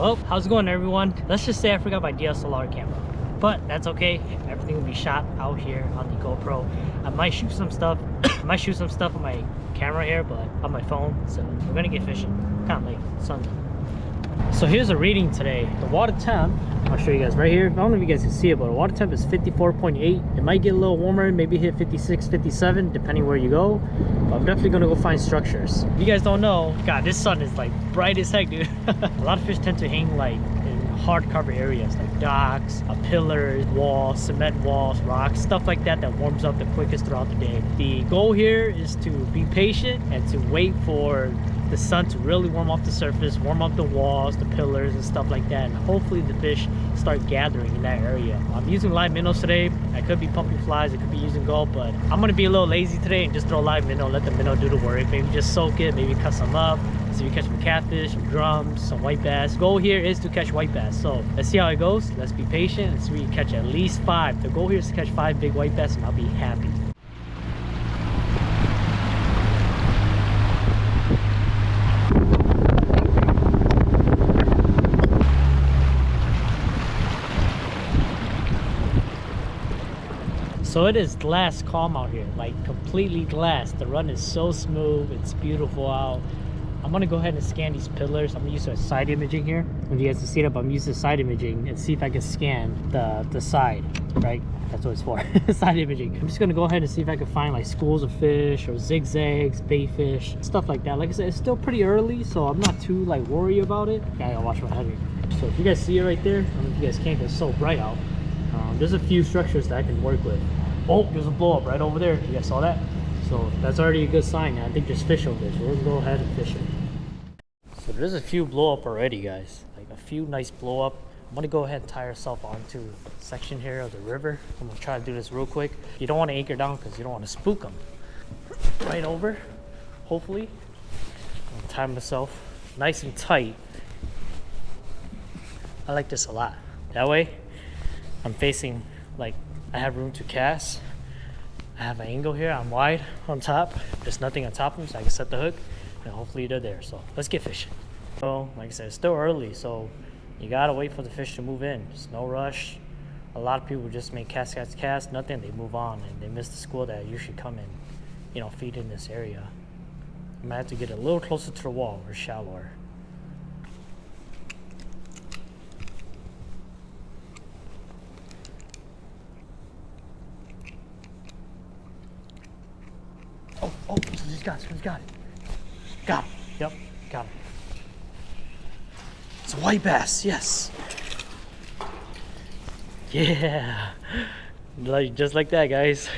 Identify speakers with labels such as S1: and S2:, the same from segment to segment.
S1: Well, how's it going, everyone? Let's just say I forgot my DSLR camera, but that's okay. Everything will be shot out here on the GoPro. I might shoot some stuff. I might shoot some stuff on my camera here, but on my phone. So we're gonna get fishing. Kind of late, Sunday. So here's a reading today. The water temp, I'll show you guys right here. I don't know if you guys can see it, but the water temp is 54.8. It might get a little warmer, maybe hit 56, 57, depending where you go. But I'm definitely gonna go find structures. If you guys don't know, God, this sun is like bright as heck, dude. A lot of fish tend to hang like in hard cover areas like docks, pillars, walls, cement walls, rocks, stuff like that that warms up the quickest throughout the day. The goal here is to be patient and to wait for the sun to really warm up the surface, warm up the walls, the pillars and stuff like that, and hopefully the fish start gathering in that area. I'm using live minnows today. I could be pumping flies, I could be using gulp, but I'm gonna be a little lazy today and just throw live minnow, let the minnow do the work. Maybe just soak it, maybe cut some up, see if we catch some catfish, some drums, some white bass. Goal here is to catch white bass. So let's see how it goes. Let's be patient and see if we can catch at least 5. The goal here is to catch 5 big white bass and I'll be happy. So it is glass calm out here, like completely glass. The run is so smooth, it's beautiful out. I'm gonna go ahead and scan these pillars. I'm gonna use a side imaging here. If you guys can see it up, I'm using side imaging and see if I can scan the side, right? That's what it's for, side imaging. I'm just gonna go ahead and see if I can find like schools of fish or zigzags, bait fish, stuff like that. Like I said, it's still pretty early, so I'm not too like worried about it. I gotta watch my head here. So if you guys see it right there, I don't know if you guys can because it's so bright out. There's a few structures that I can work with. Oh, there's a blow up right over there. You guys saw that? So that's already a good sign. I think there's fish over there, so we'll go ahead and fish it. So there's a few blow up already, guys. Like a few nice blow up. I'm gonna go ahead and tie ourselves onto a section here of the river. I'm gonna try to do this real quick. You don't want to anchor down because you don't want to spook them. Right over, hopefully. I'll tie myself nice and tight. I like this a lot. That way, I'm facing like I have room to cast. I have an angle here. I'm wide on top. There's nothing on top of me, so I can set the hook, and hopefully they're there. So let's get fishing. So, like I said, it's still early, so you gotta wait for the fish to move in. There's no rush. A lot of people just make cast, nothing. They move on, and they miss the school that usually come and, you know, feed in this area. I might have to get a little closer to the wall or shallower. Oh, he's got it. Got him. Yep, got him. It's a white bass, yes. Yeah. Just like that, guys.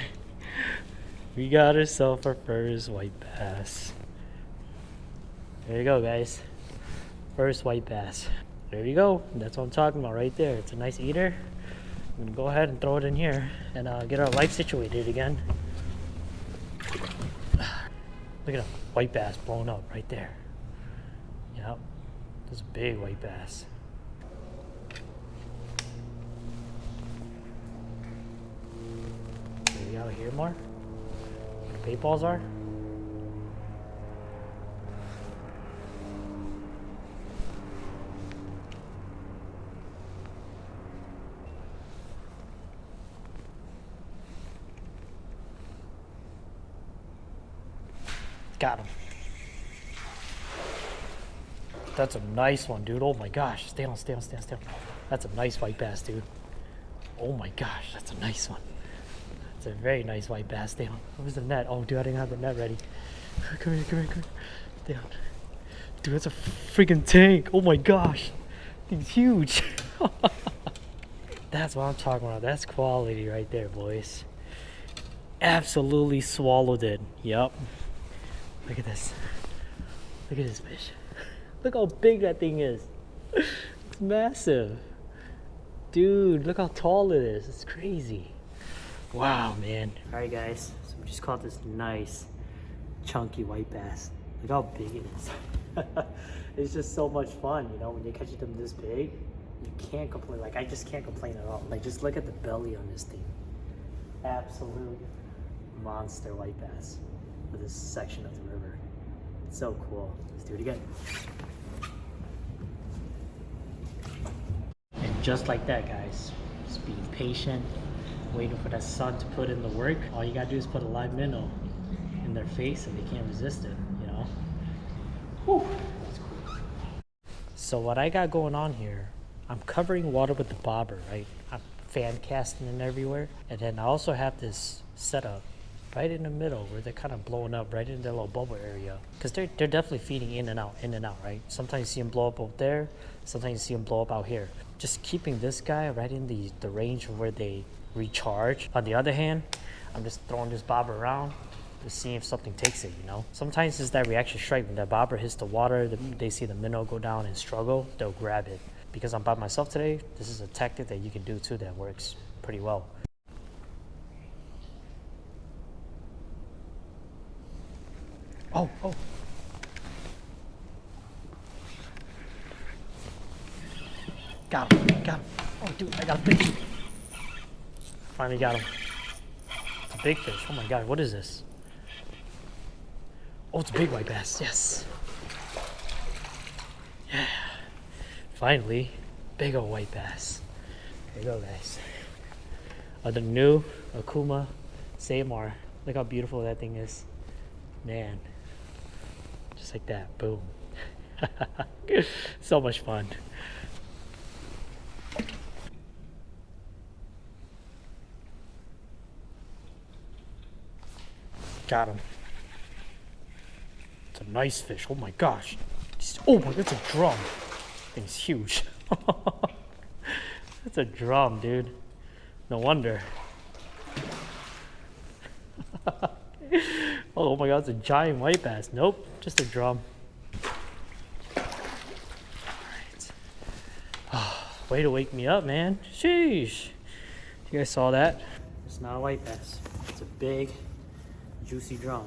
S1: We got ourselves our first white bass. There you go, guys. First white bass. There you go. That's what I'm talking about right there. It's a nice eater. I'm gonna go ahead and throw it in here and get our light situated again. Look at that white bass blown up right there. Yep, there's a big white bass. Maybe out here more? Where the bait balls are? Got him. That's a nice one, dude. Oh my gosh. Stay on. That's a nice white bass, dude. Oh my gosh, that's a nice one. That's a very nice white bass. Stay on. Where's the net? Oh, dude, I didn't have the net ready. Come here. Stay on. Dude, that's a freaking tank. Oh my gosh. He's huge. That's what I'm talking about. That's quality right there, boys. Absolutely swallowed it. Yep. Look at this. Look at this fish. Look how big that thing is. It's massive. Dude, look how tall it is. It's crazy. Wow, man. Alright, guys. So we just caught this nice, chunky white bass. Look how big it is. It's just so much fun, you know, when you catch them this big. You can't complain. Like, I just can't complain at all. Like, just look at the belly on this thing. Absolute monster white bass for this section of the river. It's so cool. Let's do it again. just like that, guys. Just being patient, waiting for that sun to put in the work. All you gotta do is put a live minnow in their face and they can't resist it, you know? Whew. That's cool. So what I got going on here, I'm covering water with the bobber, right? I'm fan casting it everywhere. And then I also have this setup right in the middle where they're kind of blowing up right in their little bubble area. Because they're definitely feeding in and out, right? Sometimes you see them blow up out there, sometimes you see them blow up out here. Just keeping this guy right in the range of where they recharge. On the other hand, I'm just throwing this bobber around to see if something takes it, you know? Sometimes it's that reaction strike. When that bobber hits the water, they see the minnow go down and struggle, they'll grab it. Because I'm by myself today, this is a tactic that you can do too that works pretty well. Oh. Got him. Oh, dude, I got a big. Finally got him. It's a big fish. Oh my God, what is this? Oh, it's a big white bass, yes. Yeah. Finally, big old white bass. There you go, guys. The new okuma Samar. Look how beautiful that thing is. Man. Just like that, boom. So much fun. Got him. It's a nice fish. Oh my gosh. Oh my, that's a drum. Thing's huge. That's a drum, dude. No wonder. Oh my God, it's a giant white bass. Nope, just a drum. Alright. Way to wake me up, man. Sheesh. You guys saw that? It's not a white bass. It's a big, juicy drum.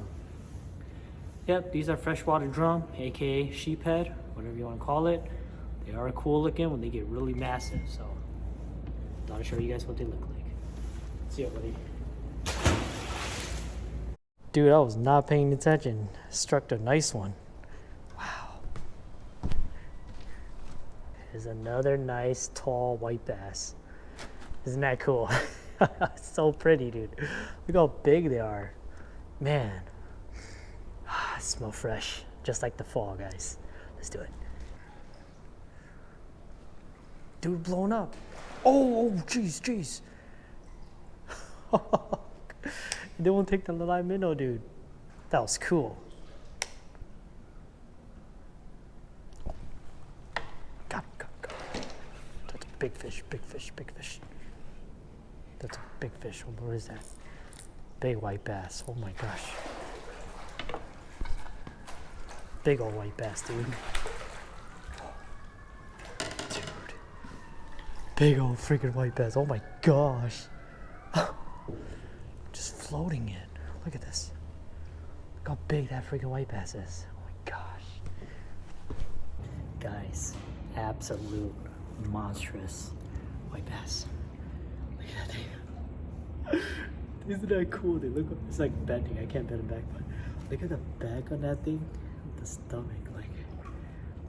S1: Yep, these are freshwater drum, aka sheephead, whatever you want to call it. They are cool looking when they get really massive, so thought I'd show you guys what they look like. See ya, buddy. Dude, I was not paying attention. Struck a nice one. Wow. Here's another nice, tall white bass. Isn't that cool? So pretty, dude. Look how big they are. Man. Smell fresh. Just like the fall, guys. Let's do it. Dude, blown up. Oh, jeez. They won't take the live minnow, dude. That was cool. Got him. That's a big fish. That's a big fish. What is that? Big white bass. Oh my gosh. Big old white bass, dude. Big old freaking white bass. Oh my gosh. Just floating in. Look at this. Look how big that freaking white bass is. Oh my gosh. Guys, absolute monstrous white bass. Look at that thing. Isn't that cool, dude? Look, it's like bending. I can't bend it back, but look at the back on that thing. The stomach, like,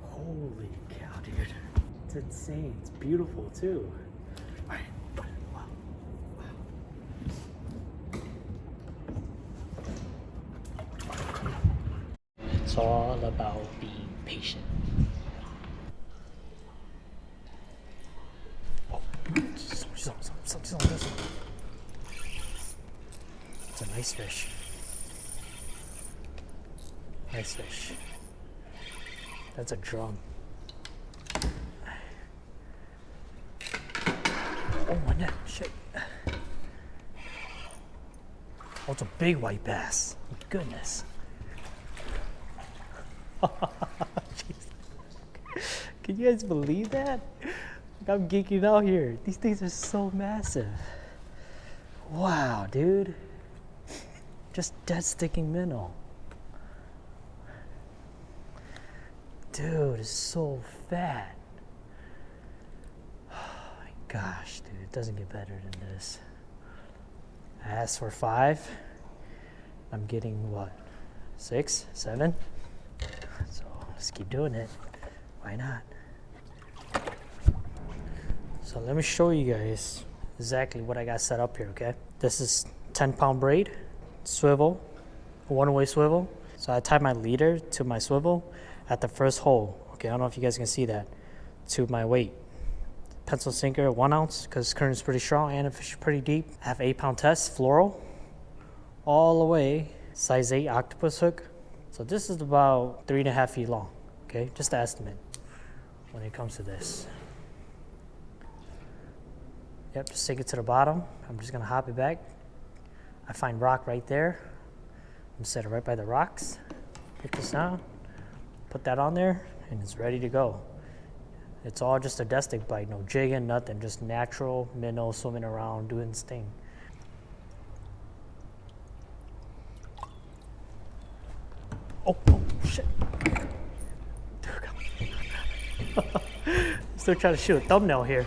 S1: holy cow, dude. It's insane. It's beautiful too. All right. Wow. It's all about being patient. Oh, something's on this one. It's a nice fish. Nice fish. That's a drum. Oh my neck, shit. Oh, it's a big white bass. Goodness. Can you guys believe that? I'm geeking out here. These things are so massive. Wow, dude. Just dead sticking minnow. Dude, it's so fat. Oh my gosh, dude, it doesn't get better than this. I asked for 5. I'm getting what? 6, 7? So let's keep doing it. Why not? So let me show you guys exactly what I got set up here, okay? This is 10-pound braid, swivel, one-way swivel. So I tie my leader to my swivel at the first hole. Okay, I don't know if you guys can see that, to my weight. Pencil sinker, 1 ounce, because current is pretty strong and the fish is pretty deep. I have 8-pound test, fluoro, all the way, size 8 octopus hook. So this is about 3.5 feet long, okay? Just an estimate when it comes to this. Yep, just take it to the bottom. I'm just gonna hop it back. I find rock right there. I'm set it right by the rocks. Pick this out, put that on there, and it's ready to go. It's all just a destic bite, no jigging, nothing, just natural minnow swimming around doing its thing. Oh shit. I'm still trying to shoot a thumbnail here.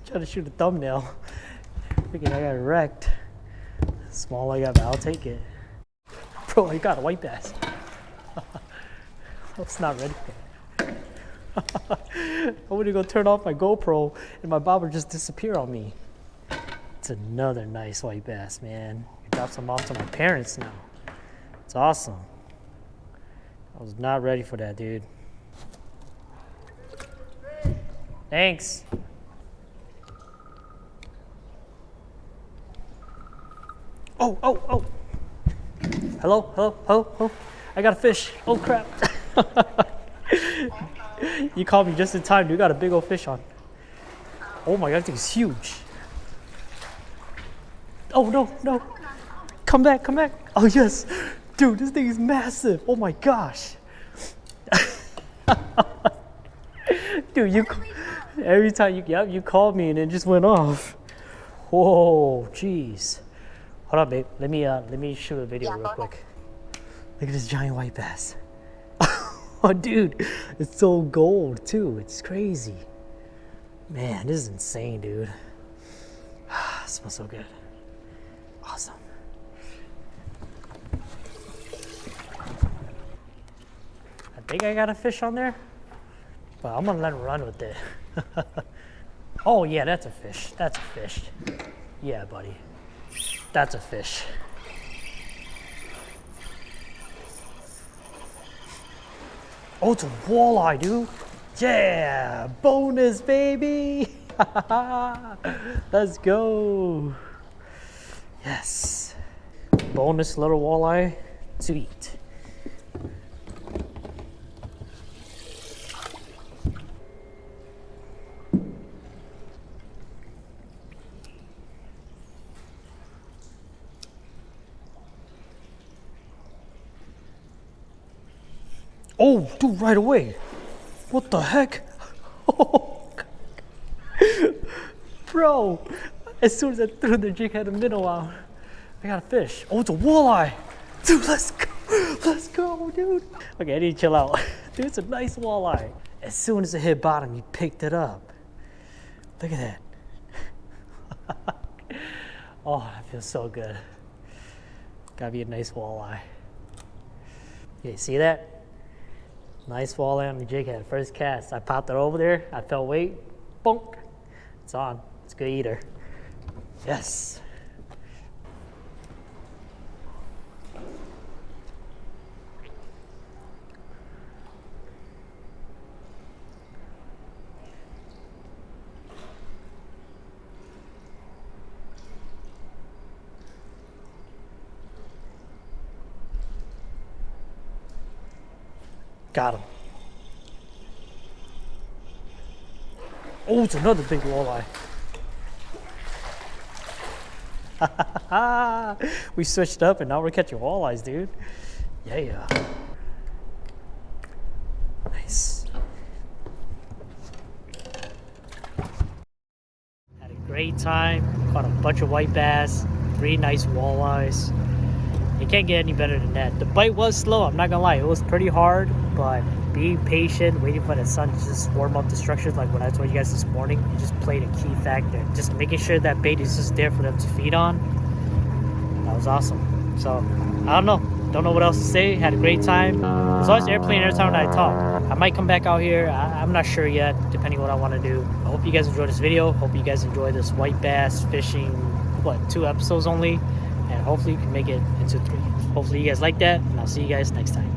S1: Trying to shoot a thumbnail. Thinking I got wrecked. Small I got, but I'll take it. Bro, I got a white bass. I was not ready for it. I went to go turn off my GoPro and my bobber just disappeared on me. It's another nice white bass, man. I dropped some off to my parents now. It's awesome. I was not ready for that, dude. Thanks. Oh. Hello. I got a fish. Oh crap. You called me just in time. You got a big old fish on. Oh my god, that thing's huge. Oh no. Come back. Oh yes. Dude, this thing is massive. Oh my gosh. Dude, every time you called me and it just went off. Whoa, jeez. Hold on, babe. Let me shoot a video real quick. Look at this giant white bass. Oh, dude, it's so gold too. It's crazy. Man, this is insane, dude. It smells so good. Awesome. I think I got a fish on there, but I'm gonna let him run with it. Oh yeah, that's a fish. That's a fish. Yeah, buddy. That's a fish. Oh, it's a walleye, dude. Yeah, bonus, baby. Let's go. Yes. Bonus little walleye to eat. Oh, dude, right away. What the heck? Oh, bro, as soon as I threw the jig head and minnow out, I got a fish. Oh, it's a walleye. Dude, let's go. Let's go, dude. Okay, I need to chill out. Dude, it's a nice walleye. As soon as it hit bottom, you picked it up. Look at that. Oh, that feels so good. Gotta be a nice walleye. Yeah, you see that? Nice walleye on the jig head. First cast, I popped it over there. I felt weight. Bonk. It's on. It's a good eater. Yes. Got him. Oh, it's another big walleye. We switched up and now we're catching walleyes, dude. Yeah. Nice. Had a great time. Caught a bunch of white bass, 3 nice walleyes. You can't get any better than that. The bite was slow, I'm not gonna lie. It was pretty hard, but being patient, waiting for the sun to just warm up the structures, like what I told you guys this morning, it just played a key factor. Just making sure that bait is just there for them to feed on. That was awesome. So, I don't know. don't know what else to say. Had a great time. There's always airplane every time I talk. I might come back out here. I'm not sure yet, depending on what I want to do. I hope you guys enjoyed this video. Hope you guys enjoy this white bass fishing, 2 episodes only, and hopefully you can make it into 3. Hopefully you guys like that, and I'll see you guys next time.